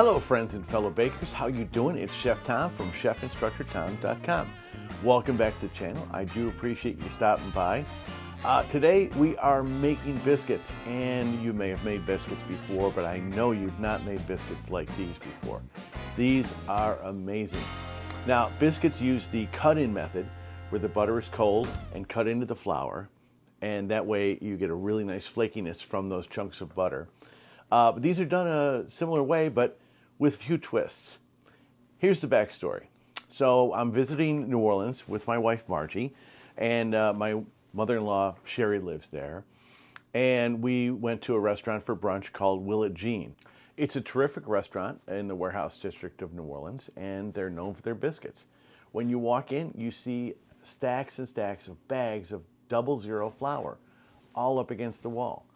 Hello friends and fellow bakers, how you doing? It's Chef Tom from chefinstructortom.com. Welcome back to the channel. I do appreciate you stopping by. Today we are making biscuits, and you may have made biscuits before, but I know you've not made biscuits like these before. These are amazing. Now, biscuits use the cut-in method where the butter is cold and cut into the flour, and that way you get a really nice flakiness from those chunks of butter. But these are done a similar way, but with few twists. Here's the backstory. So I'm visiting New Orleans with my wife Margie, and my mother-in-law Sherry lives there. And we went to a restaurant for brunch called Willa Jean. It's a terrific restaurant in the Warehouse District of New Orleans, and they're known for their biscuits. When you walk in, you see stacks and stacks of bags of 00 flour all up against the wall.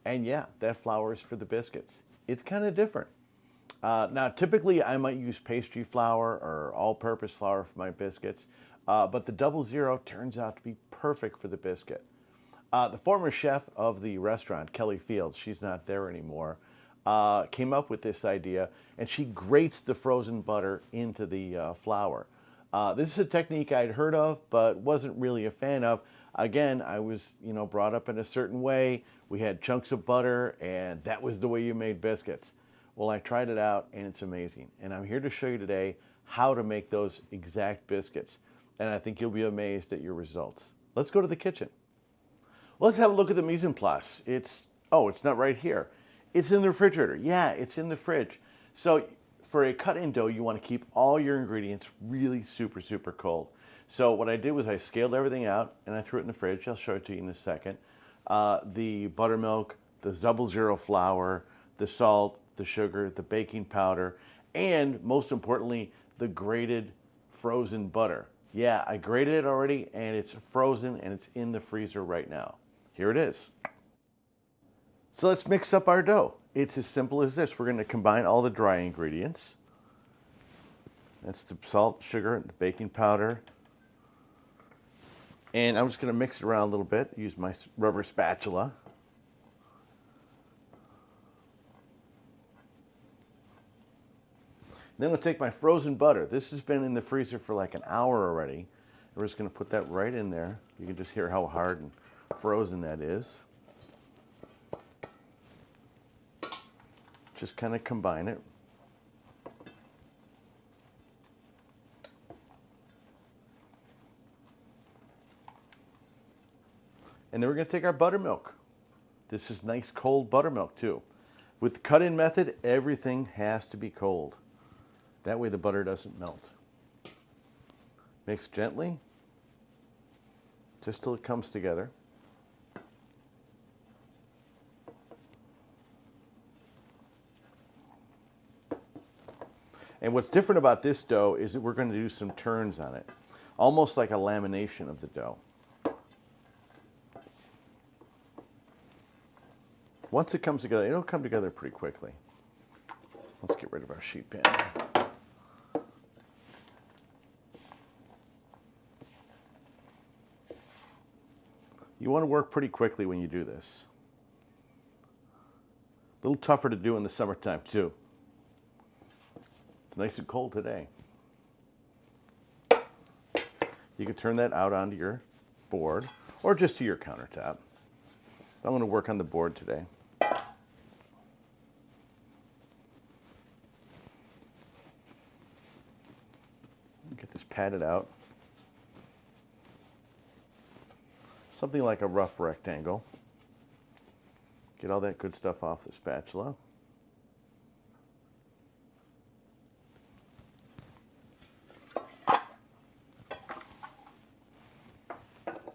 And yeah, that flour is for the biscuits. It's kind of different. Now, typically I might use pastry flour or all-purpose flour for my biscuits, but the 00 turns out to be perfect for the biscuit. The former chef of the restaurant, Kelly Fields, she's not there anymore, came up with this idea, and she grates the frozen butter into the flour. This is a technique I'd heard of, but wasn't really a fan of. Again, I was, brought up in a certain way. We had chunks of butter, and that was the way you made biscuits. Well, I tried it out, and it's amazing. And I'm here to show you today how to make those exact biscuits. And I think you'll be amazed at your results. Let's go to the kitchen. Well, let's have a look at the mise en place. It's not right here. It's in the refrigerator. Yeah, it's in the fridge. So for a cut-in dough, you want to keep all your ingredients really super, super cold. So what I did was I scaled everything out and I threw it in the fridge. I'll show it to you in a second. The buttermilk, the 00 flour, the salt, the sugar, the baking powder, and most importantly, the grated frozen butter. Yeah, I grated it already, and it's frozen and it's in the freezer right now. Here it is. So let's mix up our dough. It's as simple as this. We're going to combine all the dry ingredients. That's the salt, sugar, the baking powder. And I'm just going to mix it around a little bit, use my rubber spatula. Then I'll take my frozen butter. This has been in the freezer for like an hour already. We're just going to put that right in there. You can just hear how hard and frozen that is. Just kind of combine it. And then we're going to take our buttermilk. This is nice cold buttermilk too. With the cut-in method, everything has to be cold. That way the butter doesn't melt. Mix gently, just till it comes together. And what's different about this dough is that we're going to do some turns on it, almost like a lamination of the dough. Once it comes together, it'll come together pretty quickly. Let's get rid of our sheet pan. You want to work pretty quickly when you do this. A little tougher to do in the summertime too. It's nice and cold today. You can turn that out onto your board or just to your countertop. I'm going to work on the board today. Get this patted out. Something like a rough rectangle. Get all that good stuff off the spatula.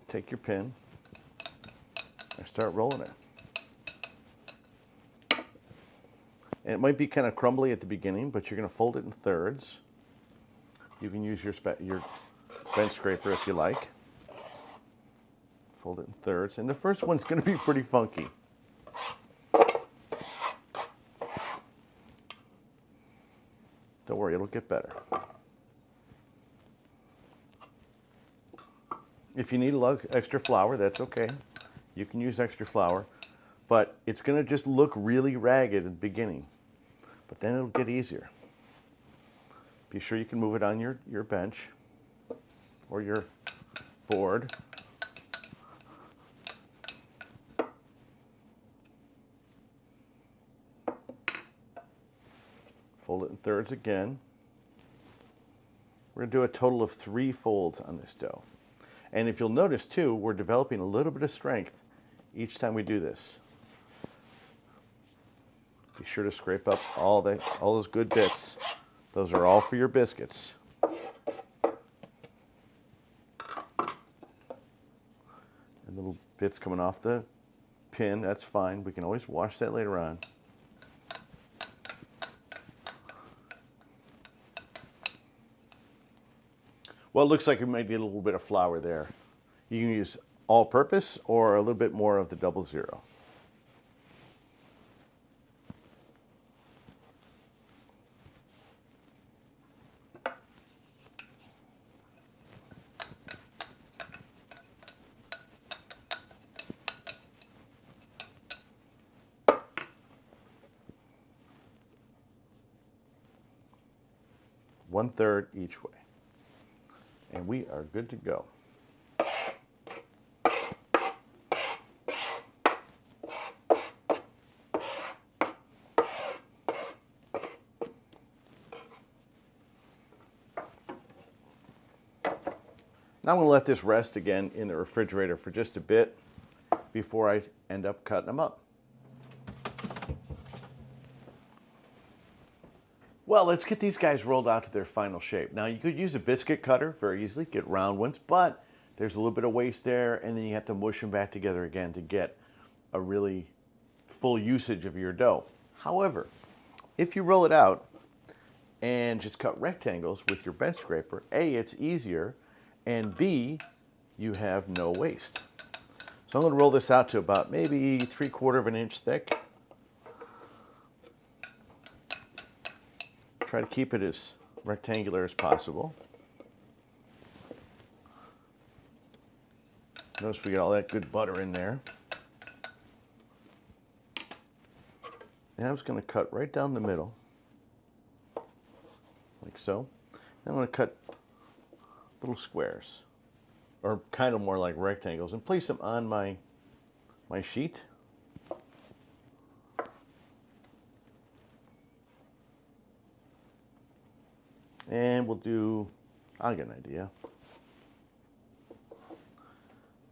Take your pin and start rolling it. And it might be kind of crumbly at the beginning, but you're going to fold it in thirds. You can use your bench scraper if you like. Fold it in thirds, and the first one's going to be pretty funky. Don't worry, it'll get better. If you need a little extra flour, that's okay. You can use extra flour, but it's going to just look really ragged at the beginning. but then it'll get easier. Be sure you can move it on your bench or your board. Fold it in thirds again. We're going to do a total of 3 folds on this dough. And if you'll notice too, we're developing a little bit of strength each time we do this. Be sure to scrape up all those good bits. Those are all for your biscuits. And little bits coming off the pin, that's fine. We can always wash that later on. Well, it looks like we might get a little bit of flour there. You can use all-purpose or a little bit more of the 00. One-third each way. And we are good to go. Now I'm going to let this rest again in the refrigerator for just a bit before I end up cutting them up. Well, let's get these guys rolled out to their final shape. Now, you could use a biscuit cutter very easily, get round ones, but there's a little bit of waste there, and then you have to mush them back together again to get a really full usage of your dough. However, if you roll it out and just cut rectangles with your bench scraper, A, it's easier, and B, you have no waste. So I'm going to roll this out to about maybe 3/4 of an inch thick. Try to keep it as rectangular as possible. Notice we get all that good butter in there. And I'm just going to cut right down the middle, like so. And I'm going to cut little squares, or kind of more like rectangles, and place them on my sheet. And we'll do, I'll get an idea.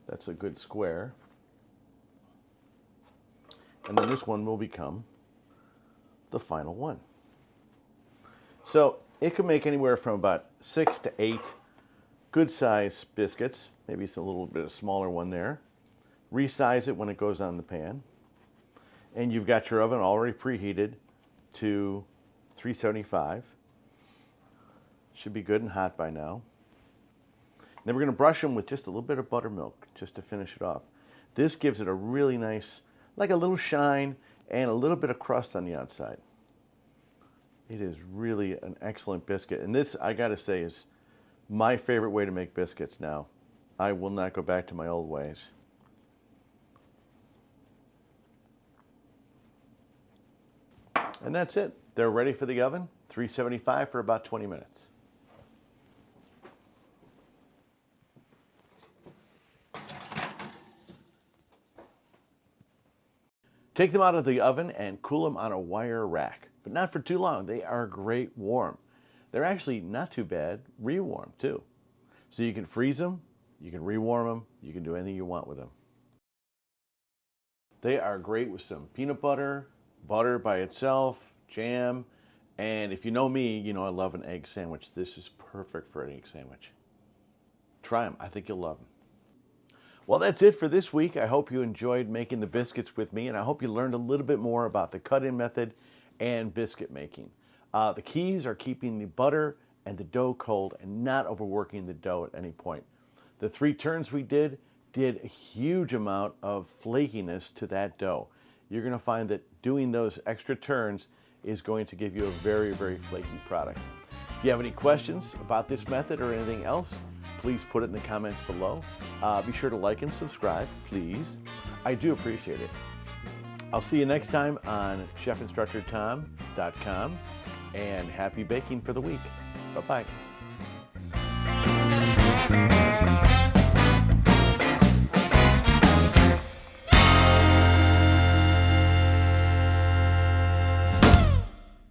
That's a good square. And then this one will become the final one. So it can make anywhere from about 6 to 8 good size biscuits. Maybe it's a little bit of smaller one there. Resize it when it goes on the pan. And you've got your oven already preheated to 375. Should be good and hot by now. Then we're going to brush them with just a little bit of buttermilk just to finish it off. This gives it a really nice, like a little shine and a little bit of crust on the outside. It is really an excellent biscuit. And this, I got to say, is my favorite way to make biscuits now. I will not go back to my old ways. And that's it. They're ready for the oven, 375 for about 20 minutes. Take them out of the oven and cool them on a wire rack, but not for too long. They are great warm. They're actually not too bad re-warm too. So you can freeze them, you can re-warm them, you can do anything you want with them. They are great with some peanut butter, butter by itself, jam, and if you know me, you know I love an egg sandwich. This is perfect for an egg sandwich. Try them. I think you'll love them. Well, that's it for this week. I hope you enjoyed making the biscuits with me, and I hope you learned a little bit more about the cut-in method and biscuit making. The keys are keeping the butter and the dough cold and not overworking the dough at any point. The 3 turns we did a huge amount of flakiness to that dough. You're going to find that doing those extra turns is going to give you a very, very flaky product. If you have any questions about this method or anything else, please put it in the comments below. Be sure to like and subscribe, please. I do appreciate it. I'll see you next time on chefinstructortom.com, and happy baking for the week. Bye-bye.